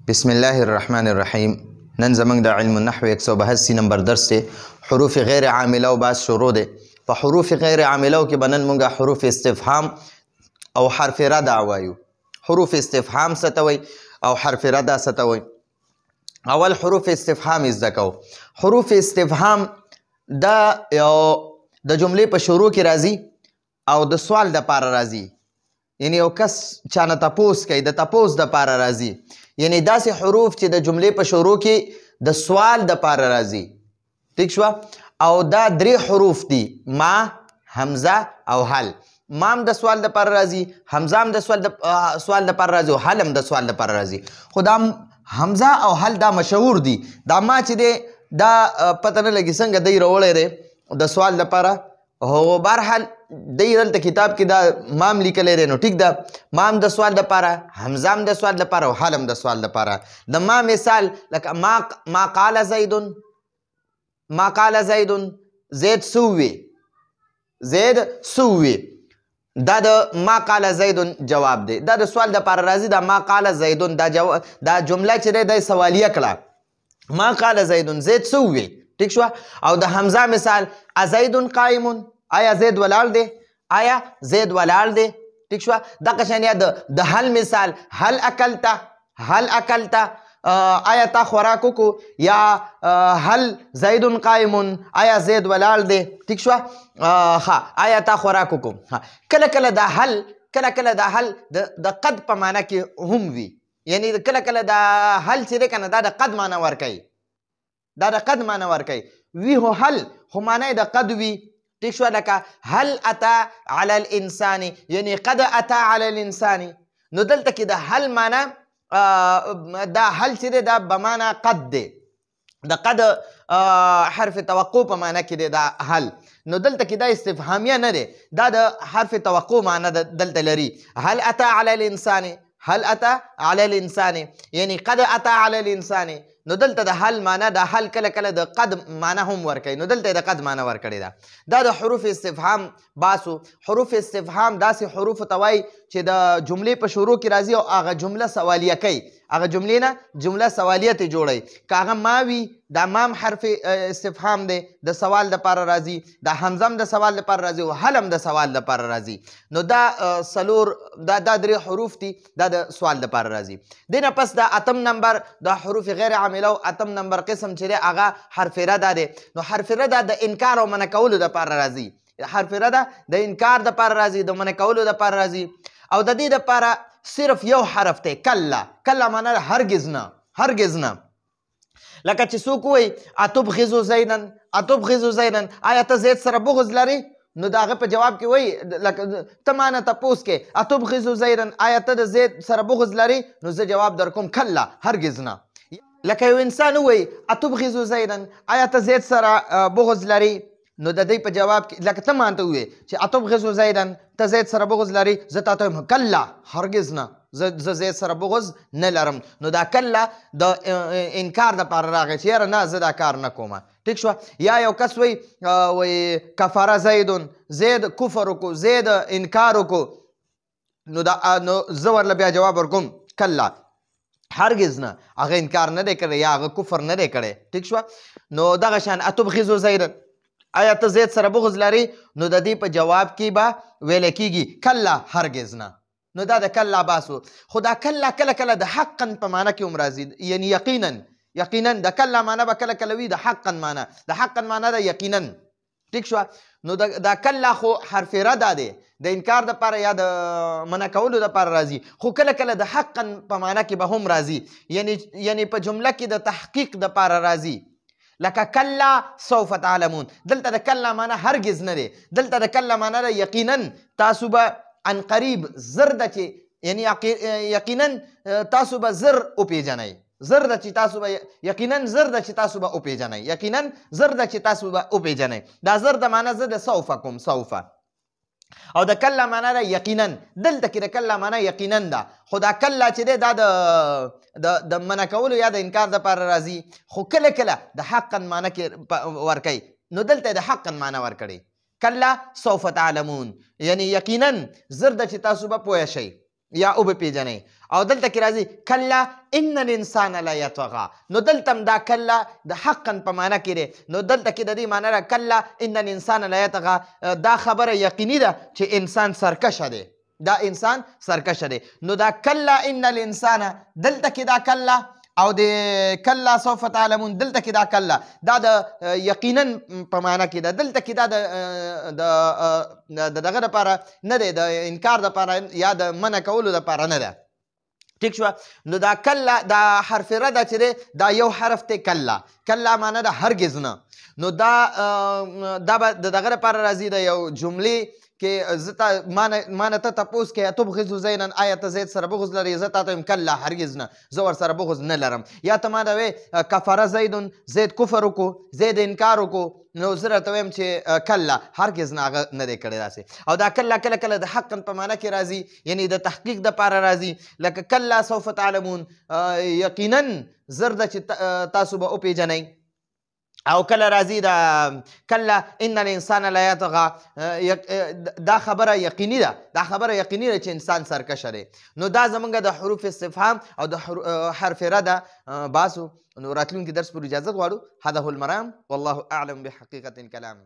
بسم الله الرحمن الرحیم. نن زمنګ د علم النحو 182 نمبر درس دی. حروف غیر عامله او باز شروع دی. په حروف غیر عامله کې بنن مونږه حروف استفهام او حرف رد وایو. حروف استفهام څه ته وایي او حرف رد څه ته وایي؟ اول حروف استفهام زده کوو. حروف استفهام دا یو د جملې په شروع کې راځي او د سوال د پاره راځي. یعنی یو کس چانه تپوس کوي، د تپوس د پاره راځي. یعنی داسې حروف چې د جملې په شروع کې د سوال د پاره راځي. ٹھیک شوه؟ او دا درې حروف دي: ما، حمزه او هل. ما هم د سوال د پاره راځي، حمزه هم د سوال د پاره راځي او هل هم د سوال د پاره راځي. خو دا حمزه او هل دا مشهور دي. دا ما چې دی دا پته نه لګي څنګه دی راوړی دی د سوال لپاره. هو بهرحال دی دلته کتاب کې دا مام لیکلی دی. نو ټیک ده، ما هم د سوال دپاره، حمزه هم د سوال دپاره او حل هم د سوال دپاره. د ما مثال لکه ما قال زیدون، ما قال زیدون، زید سووي، زید سووي. دا د ما قال زیدون جواب دی. دا د سوال دپاره راځي. دا ما قال زیدون دا جمله چې دی دا سوالیه کړه. ما قال زیدون، زید سووي. ٹھیک شوه؟ او د حمزه مثال ازیدون قائمون، آیا زید ولاړ دی؟ آیا زید ولاړ دی؟ ٹھیک شوه؟ دغه شان یا د هل مثال هل اکلته، هل اکلته، آیا تا خوراک وکړو؟ یا هل زیدون قائمون، آیا زید ولاړ دی؟ ٹھیک شوه؟ ښه، آیا تا خوراک وکړو؟ کله کله دا هل، کله کله دا هل د قد په معنا کې هم وي. یعنی کله کله دا هل چې دی که نه دا د قد معنا ورکوي، دا د قد معنا ورکوي. وي هو هل خو معنا د قد وي. ٹھیک شوه؟ لکه هل اتا علی الانسان، یعنی قد اتا علی الانسان. نو دلته کې د هل معنا دا هل چې دی دا بمانا قد دی. د قد حرف توقع په معنا کې دی دا هل. نو دلته کې دا استفهامیه نه دی، دا د حرف توقع معنا دلته لري. هل اتا علی الانسان، هل اتا علی الانسان، یعنی قد اتا علی الانسان. نو دلته د حل معنا د حل کله کله د قد معنا هم ورکوي. نو دلته د قد معنا ورکړې ده. دا د حروف استفهام باسو. حروف استفهام داسې حروف ته وایي چې د جملې په شروع کې راځي او هغه جمله سوالیه کوي. هغه جملې نه جمله سوالیه ترې جوړوي. که هغه ما وي دا مام حرف استفهام دی، د سوال دپاره راځي. دا حمزه هم د سوال دپاره راځي او هل هم د سوال دپاره راځي. نو دا څلور دا درې حروف دي، دا د سوال دپاره راځي. دې نه پس دا اتم نمبر د حروف غیر عامله او اتم نمبر قسم چې دی هغه حرف رده دی. نو حرف رده د انکار او منع کولو دپاره راځي. حرف رده د انکار دپاره راځي، د منع کولو دپاره راځي. او د دې دپاره صرف یو حرف دی، کله. کله معنا هرگز نه، هرگز نه. لکه چې څوک وایي اتبغضو زیدن، اتبغضو زیدن، آیا ته زید سره بغض لري؟ نو د هغه په جواب کې وایي لکه ته مانه تپوس کې اتبغضو زیدن، آیا ته د زید سره بغض لري؟ نو زه جواب در کوم کله، هرگز نه. لکه یو انسان وایي اتبغضو زیدن، آیا ته زید سره بغض لري؟ نو د دې په جواب کې لکه ته مانته ووایې چې اتبغضو زیدن، ته زید سره بغض لري، زه تا ته وایم کله، هرگز نه، زه زید سره بغض نه لرم. نو دا کله د انکار دپاره راغی چې یاره نه زه دا کار نه کومه. ٹھیک شوه؟ یا یو کس وایي کفره زیدون، زید کفر وکړو، زید انکار وکړو. نو زه ورله بیا جواب ورکوم کله، هرگز نه، هغه انکار نه دی کړی یا هغه کفر نه دی کړی. ٹھیک شوه؟ نو دغه شان اتبغضو زیدن، آیا ته زید سره بغض لري؟ نو د دې په جواب کې به ویلی کېږي کله، هرگز نه. نو دا د کله باسو. خو دا کله کله کله د حقا په معنا کې هم راځي، یعنی یقینا. یقینا د کله معنا به کله کله وي د حقا معنا، د حقا معنا ده یقینا. ٹھیک شوه؟ نو دا کله خو حرف رده دی، د انکار دپاره یا د منع کولو دپاره راځي. خو کله کله د حقا په معنا کې به هم راځي، یعنی په جمله کې د تحقیق دپاره راځي. لکه کله سوف تعلمون، دلته د کله معنا هرگز نه دی، دلته د کله معنا ده یقینا تاسو به ان قریب زر ده چې یعنی یقینا تاسو به زر وپېژنئ، زر ده چې تاسو به یقینا زر ده چې تاسو به وپېژنئ، یقینا زر ده چې تاسو به وپېژنئ. دا زر د معنا زه د سوف کوم، سوف. او د کله معنا ده یقینا، دلته کې د کله معنا یقینا ده. خو دا کله چې دی دا د منع کولو یا د انکار دپاره راځي. خو کله کله د حقا معنا کې ورکوي. نو دلته د حقا معنا ورکړي. کله سوف تعلمون، یعنی یقینا زر ده چې تاسو به پوه شئ. یا او به پیژنئ. او دلته کې راځي کلا ان الانسان لا یطغى، نو دلته هم دا کلا د حقا په معنا کې دی. نو دلته کې د دې معنا ده کلا ان الانسان لا یطغى، دا خبره یقیني ده چې انسان سرکشه دی، دا انسان سرکشه دی. نو دا کلا ان الانسان دلته کې دا کلا، او د کلا سوف تعلمون دلته کې دا کلا، دا د یقینا په معنا کې ده. دلته کې دا د دغه لپاره نه دی، د انکار لپاره یا د منع کولو لپاره نه ده. ٹھیک شو؟ نو دا کلا دا حرف رد چې دی دا یو حرف دی کلا، کلا معنا ده هرگز نه. نو دا به د دغه لپاره راځي د یو جملې کې زه مانه ته تپوس کې اتبغض زینا، آیا ته زید سره بغض لري؟ زه تا ته وایم کلا هرگز نه، زه ورسره بغض نه لرم. یا ته ما ته وایې کفره زیدون، زید کفر وکړو، زید انکار وکړو، نو زه راته وایم چې کلا هرگز نه، هغه نه دی کړی داسې. او دا کلا کله کله د حقا په معنا کې راځي، یعنی د تحقیق دپاره راځي، لکه کلا سوف تعلمون، یقینا زر ده چې تاسو به وپېژنئ. او کله راځي دا کلا ان الانسان لا یطغى، دا خبره یقیني ده، دا خبره یقیني ده چې انسان سرکشه دی. نو دا زمونږ د حروف استفهام او د حرف رده باسو. نو راتلونکي درس پر اجازت غواړو. هذا هو المرام والله اعلم بحقیقة الكلام.